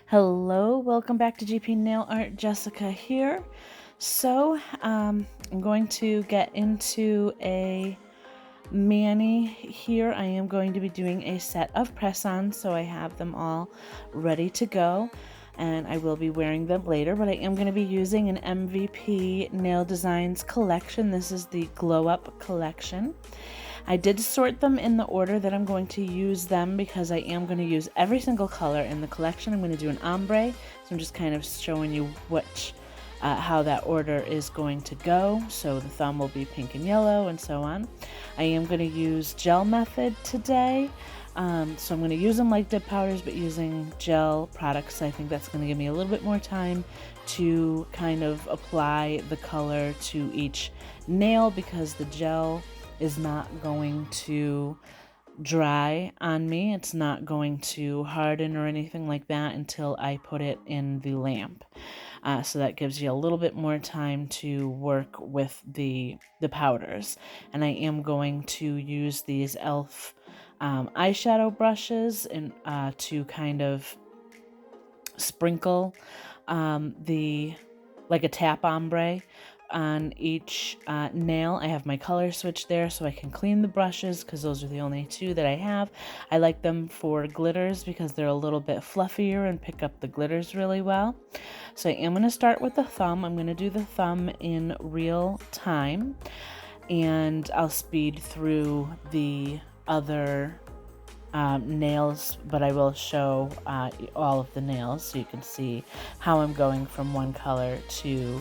Hello, welcome back to GP Nail Art. Jessica here. So, I'm going to get into a mani here. I am going to be doing a set of press-ons, so I have them all ready to go, and I will be wearing them later, but I am going to be using an MVP Nail Designs collection. This is the Glow Up collection. I did sort them in the order that I'm going to use them because I am going to use every single color in the collection. I'm going to do an ombre, so I'm just kind of showing you how that order is going to go. So the thumb will be pink and yellow and so on. I am going to use gel method today. So I'm going to use them like dip powders, but using gel products. I think that's going to give me a little bit more time to kind of apply the color to each nail because the gel is not going to dry on me. It's not going to harden or anything like that until I put it in the lamp. So that gives you a little bit more time to work with the powders. And I am going to use these e.l.f. Eyeshadow brushes and to kind of sprinkle like a tap ombre on each nail. I have my color switch there so I can clean the brushes because those are the only two that I have. I like them for glitters because they're a little bit fluffier and pick up the glitters really well. So I am going to start with the thumb. I'm going to do the thumb in real time, and I'll speed through the other nails, but I will show all of the nails so you can see how I'm going from one color to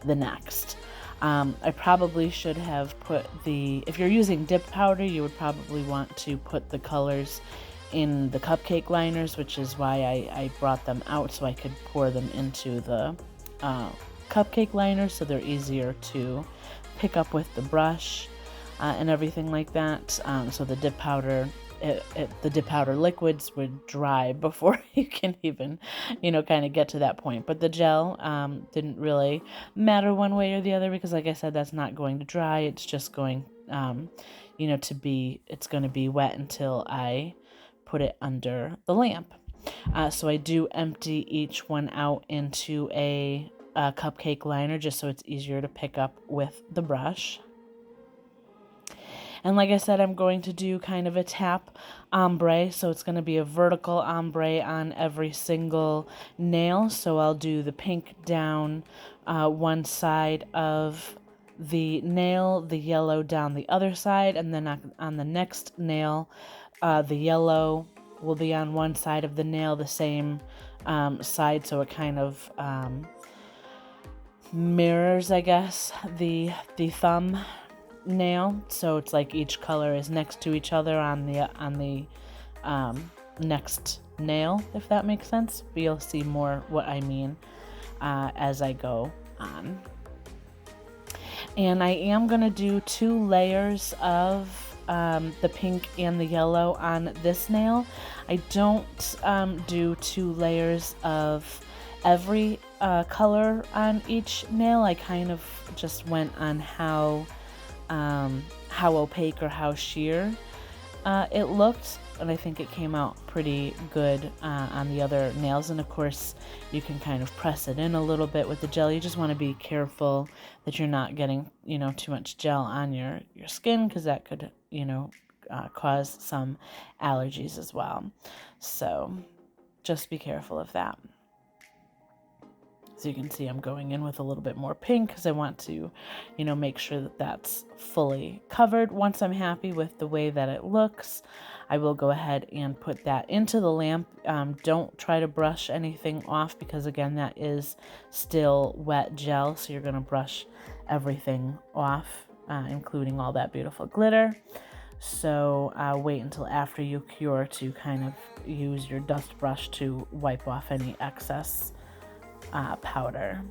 the next. I probably should have put if you're using dip powder, you would probably want to put the colors in the cupcake liners, which is why I brought them out so I could pour them into the cupcake liners so they're easier to pick up with the brush and everything like that. So the dip powder the dip powder liquids would dry before you can even, kind of get to that point. But the gel didn't really matter one way or the other because, like I said, that's not going to dry. It's just going, it's going to be wet until I put it under the lamp. So I do empty each one out into a cupcake liner just so it's easier to pick up with the brush. And like I said, I'm going to do kind of a tap ombre, so it's going to be a vertical ombre on every single nail. So I'll do the pink down one side of the nail, the yellow down the other side, and then on the next nail, the yellow will be on one side of the nail, the same side, so it kind of mirrors, I guess, the thumb nail, so it's like each color is next to each other on the next nail, if that makes sense. But you'll see more what I mean as I go on. And I am gonna do 2 layers of the pink and the yellow on this nail. I don't do 2 layers of every color on each nail. I kind of just went on how opaque or how sheer it looked, and I think it came out pretty good on the other nails. And of course you can kind of press it in a little bit with the gel. You just want to be careful that you're not getting too much gel on your skin, because that could cause some allergies as well. So just be careful of that. So you can see I'm going in with a little bit more pink because I want to, make sure that that's fully covered. Once I'm happy with the way that it looks, I will go ahead and put that into the lamp. Don't try to brush anything off because, again, that is still wet gel. So you're going to brush everything off, including all that beautiful glitter. So wait until after you cure to kind of use your dust brush to wipe off any excess powder.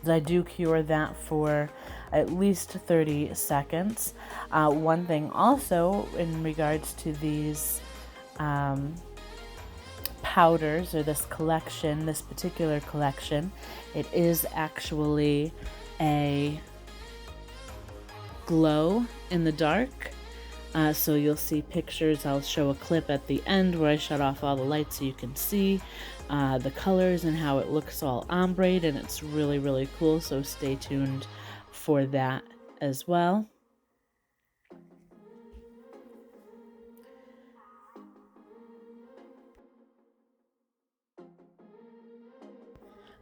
I do cure that for at least 30 seconds. One thing also in regards to these powders, or this particular collection, it is actually a glow in the dark So you'll see pictures. I'll show a clip at the end where I shut off all the lights so you can see the colors and how it looks all ombre, and it's really, really cool. So stay tuned for that as well.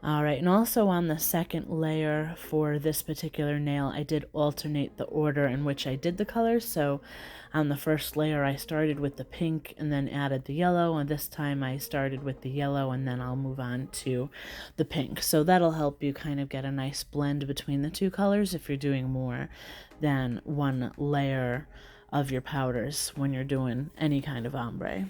Alright, and also on the second layer for this particular nail, I did alternate the order in which I did the colors. So on the first layer, I started with the pink and then added the yellow, and this time I started with the yellow and then I'll move on to the pink. So that'll help you kind of get a nice blend between the two colors if you're doing more than one layer of your powders when you're doing any kind of ombre.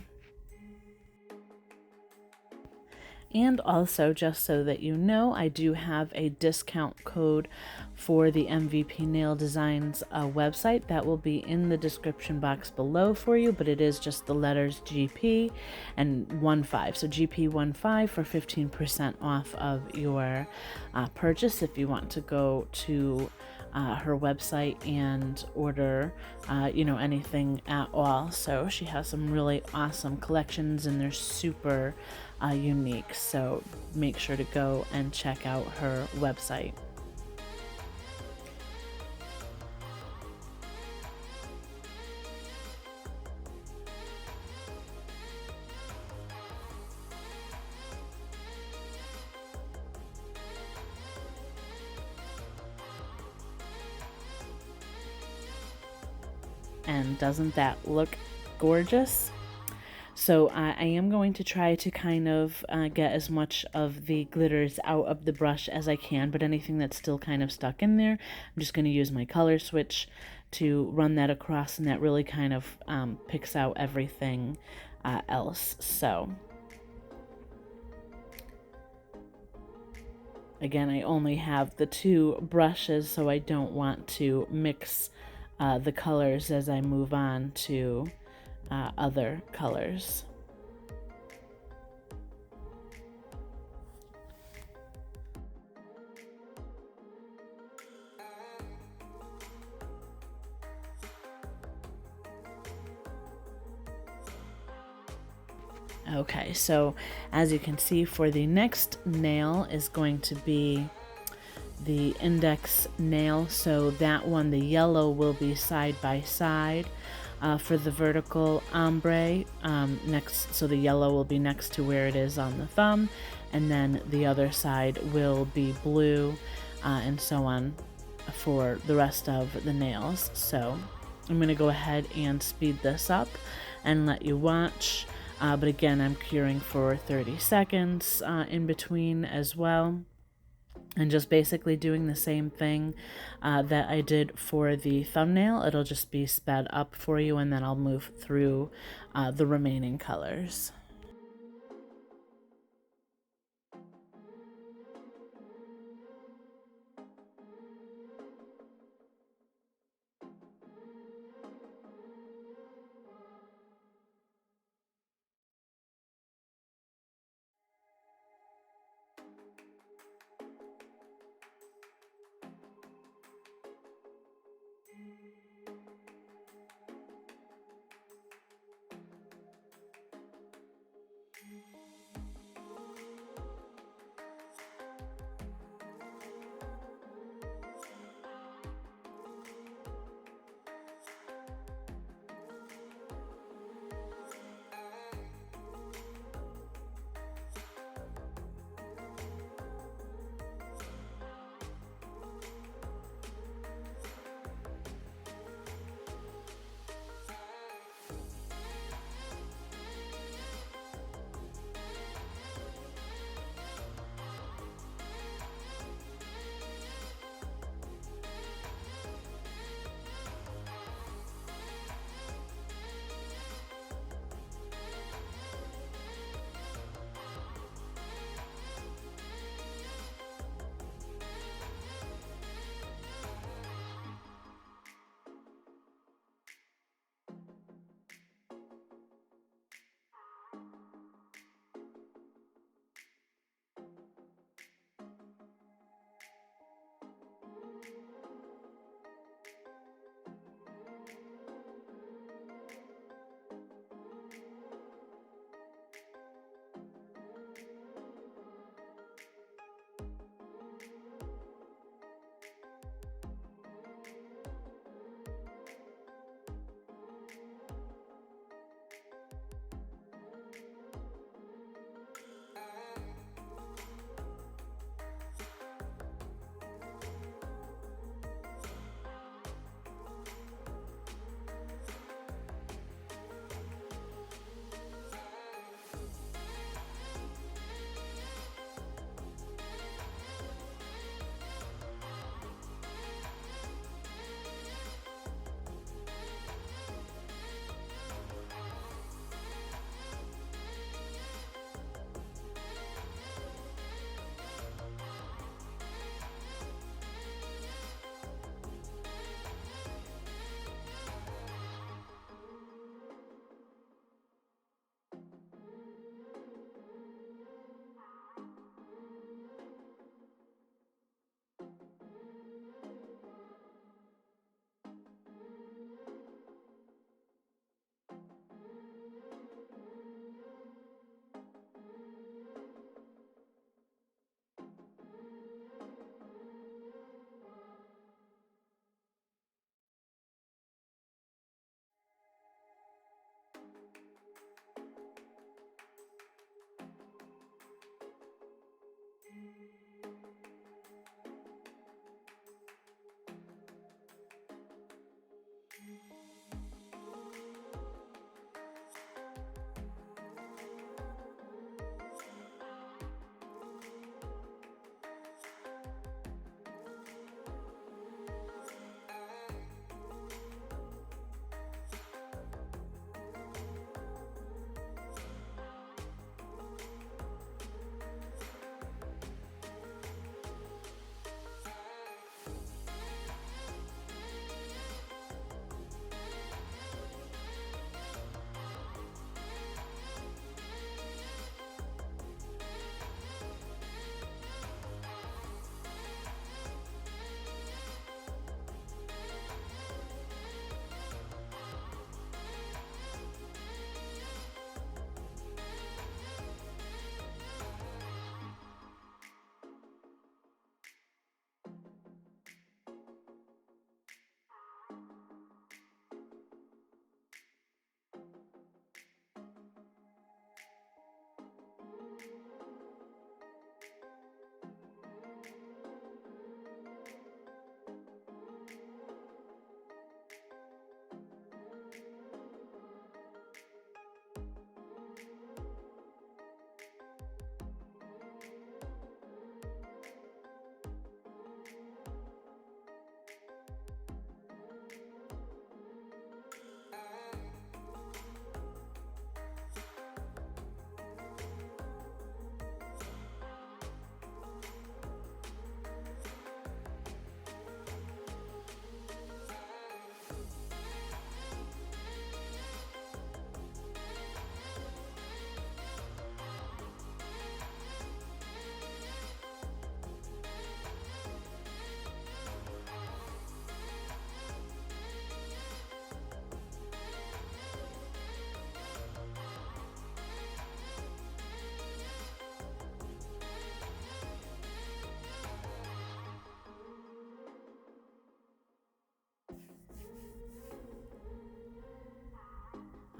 And also, just so that you know, I do have a discount code for the MVP Nail Designs website that will be in the description box below for you, but it is just the letters GP and 15. So GP15 for 15% off of your purchase if you want to go to her website and order, anything at all. So she has some really awesome collections and they're super unique. So make sure to go and check out her website. And doesn't that look gorgeous? So I am going to try to kind of get as much of the glitters out of the brush as I can, but anything that's still kind of stuck in there, I'm just going to use my color switch to run that across, and that really kind of picks out everything else. So again, I only have the two brushes, so I don't want to mix the colors as I move on to other colors. Okay, so as you can see, for the next nail is going to be the index nail. So that one, the yellow will be side by side. For the vertical ombre, so the yellow will be next to where it is on the thumb, and then the other side will be blue, and so on for the rest of the nails. So I'm going to go ahead and speed this up and let you watch. But again, I'm curing for 30 seconds in between as well. And just basically doing the same thing that I did for the thumbnail. It'll just be sped up for you, and then I'll move through the remaining colors.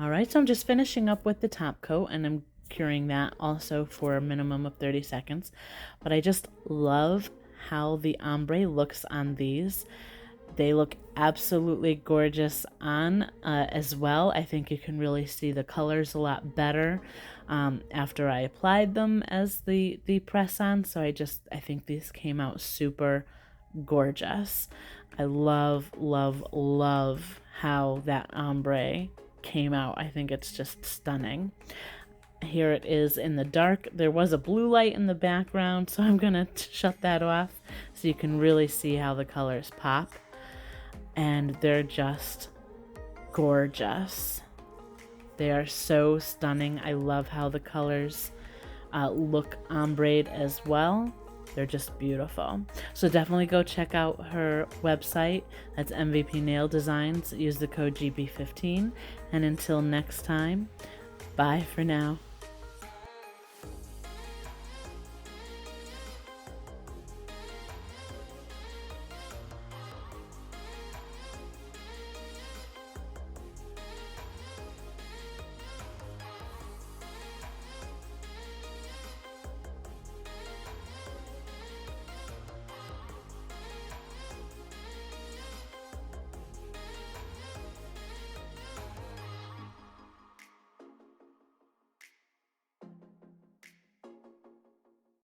All right, so I'm just finishing up with the top coat, and I'm curing that also for a minimum of 30 seconds. But I just love how the ombre looks on these. They look absolutely gorgeous on as well. I think you can really see the colors a lot better after I applied them as the press-on. So I think these came out super gorgeous. I love, love, love how that ombre came out. I think it's just stunning. Here it is in the dark. There was a blue light in the background, so I'm gonna shut that off so you can really see how the colors pop. And they're just gorgeous. They are so stunning. I love how the colors look ombre as well. They're just beautiful. So definitely go check out her website. That's MVP Nail Designs. Use the code GB15. And until next time, bye for now.